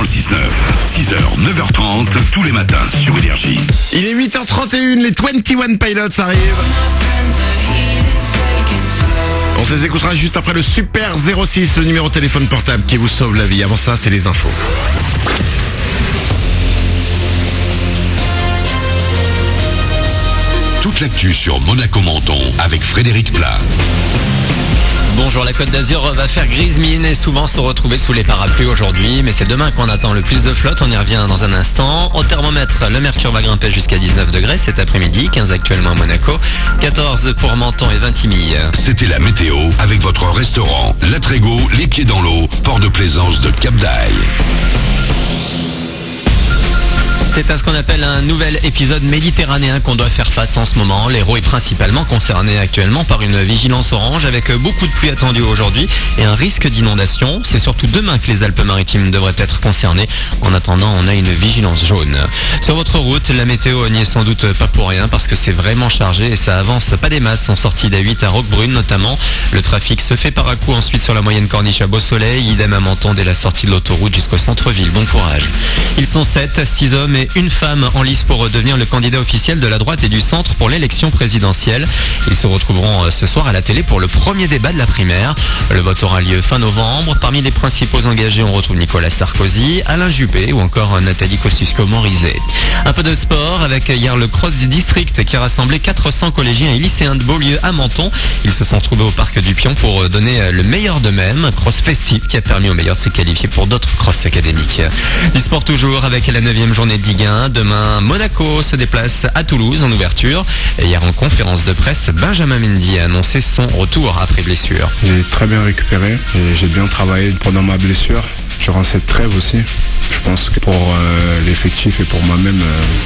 6h, 9h30, tous les matins sur Énergie. Il est 8h31, les 21 Pilots arrivent. On se les écoutera juste après le Super 06, le numéro de téléphone portable qui vous sauve la vie. Avant ça, c'est les infos. Toute l'actu sur Monaco-Menton avec Frédéric Plat. Bonjour, la Côte d'Azur va faire grise mine et souvent se retrouver sous les parapluies aujourd'hui. Mais c'est demain qu'on attend le plus de flotte, on y revient dans un instant. Au thermomètre, le mercure va grimper jusqu'à 19 degrés cet après-midi, 15 actuellement à Monaco, 14 pour Menton et 20 Timille. C'était la météo avec votre restaurant La Trégo, les pieds dans l'eau, port de plaisance de Cap d'Aille. C'est à ce qu'on appelle un nouvel épisode méditerranéen qu'on doit faire face en ce moment. L'Hérault est principalement concerné actuellement par une vigilance orange avec beaucoup de pluie attendue aujourd'hui et un risque d'inondation. C'est surtout demain que les Alpes-Maritimes devraient être concernées. En attendant, on a une vigilance jaune. Sur votre route, la météo n'y est sans doute pas pour rien parce que c'est vraiment chargé et ça avance pas des masses en sortie d'A8 à Roquebrune notamment. Le trafic se fait par à coup ensuite sur la moyenne corniche à Beau-Soleil, idem à Menton dès la sortie de l'autoroute jusqu'au centre-ville. Bon courage. Ils sont 7, 6 hommes et une femme en lice pour devenir le candidat officiel de la droite et du centre pour l'élection présidentielle. Ils se retrouveront ce soir à la télé pour le premier débat de la primaire. Le vote aura lieu fin novembre. Parmi les principaux engagés, on retrouve Nicolas Sarkozy, Alain Juppé ou encore Nathalie Kosciusko-Morizet. Un peu de sport avec hier le Cross du District qui a rassemblé 400 collégiens et lycéens de Beaulieu à Menton. Ils se sont trouvés au parc du Pion pour donner le meilleur d'eux-mêmes. Un cross festif qui a permis aux meilleurs de se qualifier pour d'autres cross académiques. Du sport toujours avec la 9e journée de Ligue 1. Demain, Monaco se déplace à Toulouse en ouverture. Et hier en conférence de presse, Benjamin Mendy a annoncé son retour après blessure. J'ai très bien récupéré et j'ai bien travaillé pendant ma blessure. Durant cette trêve aussi. Je pense que pour l'effectif et pour moi-même,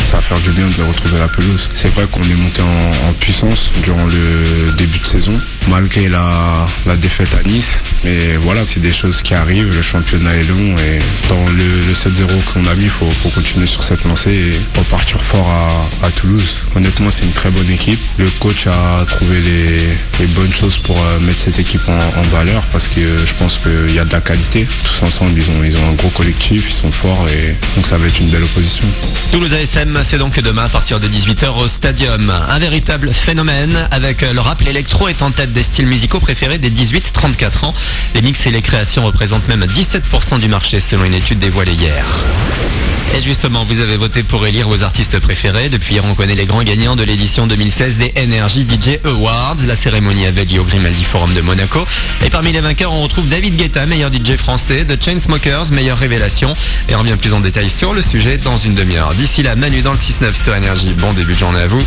ça va faire du bien de retrouver la pelouse. C'est vrai qu'on est monté en puissance durant le début de saison, malgré la défaite à Nice. Mais voilà, c'est des choses qui arrivent, le championnat est long et dans le 7-0 qu'on a mis, il faut continuer sur cette lancée et repartir fort à Toulouse. Honnêtement, c'est une très bonne équipe. Le coach a trouvé les bonnes choses pour mettre cette équipe en valeur parce que je pense qu'il y a de la qualité. Tous ensemble, ils ont un gros collectif, ils sont forts et donc ça va être une belle opposition. Toulouse ASM, c'est donc demain à partir de 18h au Stadium. Un véritable phénomène avec le rap, l'électro est en tête des styles musicaux préférés des 18-34 ans. Les mix et les créations représentent même 17% du marché selon une étude dévoilée hier. Et justement, vous avez voté pour élire vos artistes préférés. Depuis hier, on connaît les grands gagnants de l'édition 2016 des Energy DJ Awards. La cérémonie avait lieu au Grimaldi Forum de Monaco. Et parmi les vainqueurs, on retrouve David Guetta, meilleur DJ français, The Chainsmokers, meilleure révélation. Et on revient plus en détail sur le sujet dans une demi-heure. D'ici là, Manu dans le 6-9 sur Énergie. Bon début de journée à vous.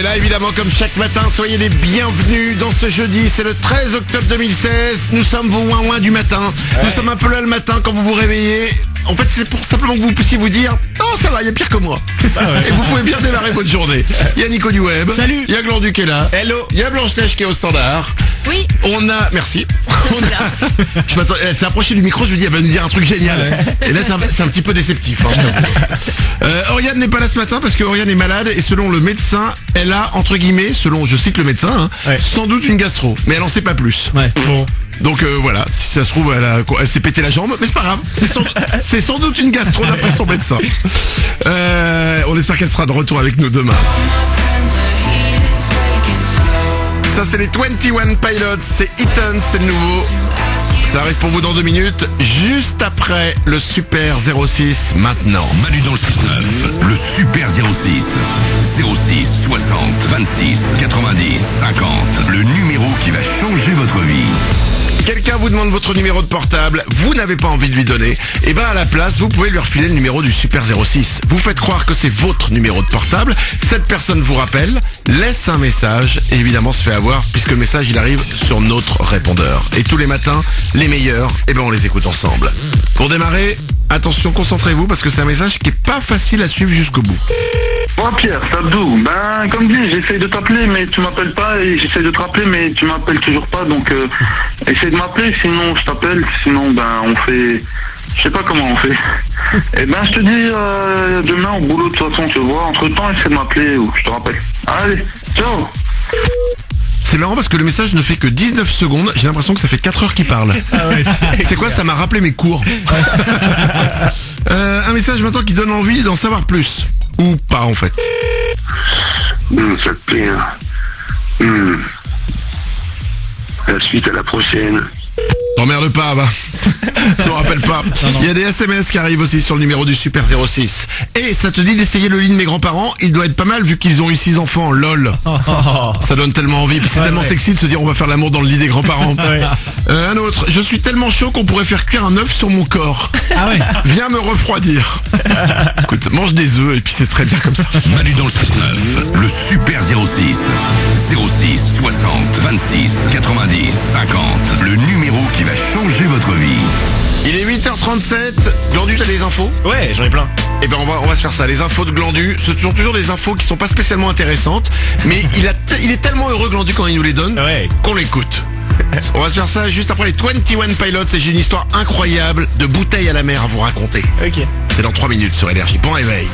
Là, évidemment, comme chaque matin, soyez les bienvenus dans ce jeudi. C'est le 13 octobre 2016. Nous sommes vos ouin-ouin du matin. Ouais. Nous sommes un peu là le matin quand vous vous réveillez. En fait, c'est pour simplement que vous puissiez vous dire « Oh, ça va, il y a pire que moi. Ah ouais. » Et vous pouvez bien démarrer votre journée. Il y a Nico du Web. Salut. Il y a Glandu qui est là. Hello. Il y a Blanche-Neige qui est au standard. Oui. On a... Merci. Je m'attends... Elle s'est approchée du micro, je me dis, elle va nous dire un truc génial. Et là, c'est un petit peu déceptif. Oriane n'est pas là ce matin parce que Oriane est malade et selon le médecin, elle a, entre guillemets, selon, je cite le médecin, sans doute une gastro. Mais elle en sait pas plus. Ouais. Bon. Donc voilà, si ça se trouve, elle s'est pété la jambe, mais c'est pas grave. C'est sans doute une gastro d'après son médecin. On espère qu'elle sera de retour avec nous demain. Ça c'est les 21 Pilots, c'est Eaton, c'est le nouveau. Ça arrive pour vous dans 2 minutes, juste après le Super 06 maintenant. Manu dans le 6-9, le Super 06. 06 60 26 90 50. Le numéro qui va changer votre vie. Quelqu'un vous demande votre numéro de portable, vous n'avez pas envie de lui donner, et ben à la place, vous pouvez lui refiler le numéro du Super 06. Vous faites croire que c'est votre numéro de portable, cette personne vous rappelle, laisse un message, et évidemment se fait avoir, puisque le message il arrive sur notre répondeur. Et tous les matins, les meilleurs, et ben on les écoute ensemble. Pour démarrer, attention, concentrez-vous, parce que c'est un message qui est pas facile à suivre jusqu'au bout. Moi Pierre, c'est Abdou. Ben comme dit, j'essaye de t'appeler mais tu m'appelles pas et j'essaye de te rappeler mais tu m'appelles toujours pas, donc essaye de m'appeler, sinon je t'appelle, sinon ben on fait... Je sais pas comment on fait. Eh ben, je te dis demain au boulot de toute façon, tu vois. Entre temps, essaie de m'appeler ou je te rappelle. Allez, ciao. C'est marrant parce que le message ne fait que 19 secondes. J'ai l'impression que ça fait 4 heures qu'il parle. C'est quoi, ça m'a rappelé mes cours. Un message maintenant qui donne envie d'en savoir plus. Ou pas en fait. Ça te plaît, hein. La suite à la prochaine. T'emmerde pas, va. Je te rappelle pas. Il y a des SMS qui arrivent aussi sur le numéro du Super 06. Et ça te dit d'essayer le lit de mes grands-parents. Il doit être pas mal vu qu'ils ont eu 6 enfants. Lol. Ça donne tellement envie. Puis c'est tellement sexy de se dire on va faire l'amour dans le lit des grands-parents. Un autre. Je suis tellement chaud qu'on pourrait faire cuire un œuf sur mon corps. Ah ouais. Viens me refroidir. Écoute, mange des œufs et puis c'est très bien comme ça. Manu dans le 6-9, le Super 06. 06 60 26 90 50. Le numéro qui va changer votre vie. Il est 8h37. Glandu, t'as des infos? Ouais, j'en ai plein. Eh ben on va se faire ça. Les infos de Glandu, ce sont toujours des infos qui sont pas spécialement intéressantes, mais il est tellement heureux Glandu quand il nous les donne qu'on l'écoute. On va se faire ça juste après les 21 Pilots et j'ai une histoire incroyable de bouteille à la mer à vous raconter. Ok. C'est dans 3 minutes sur Énergie. Bon réveil.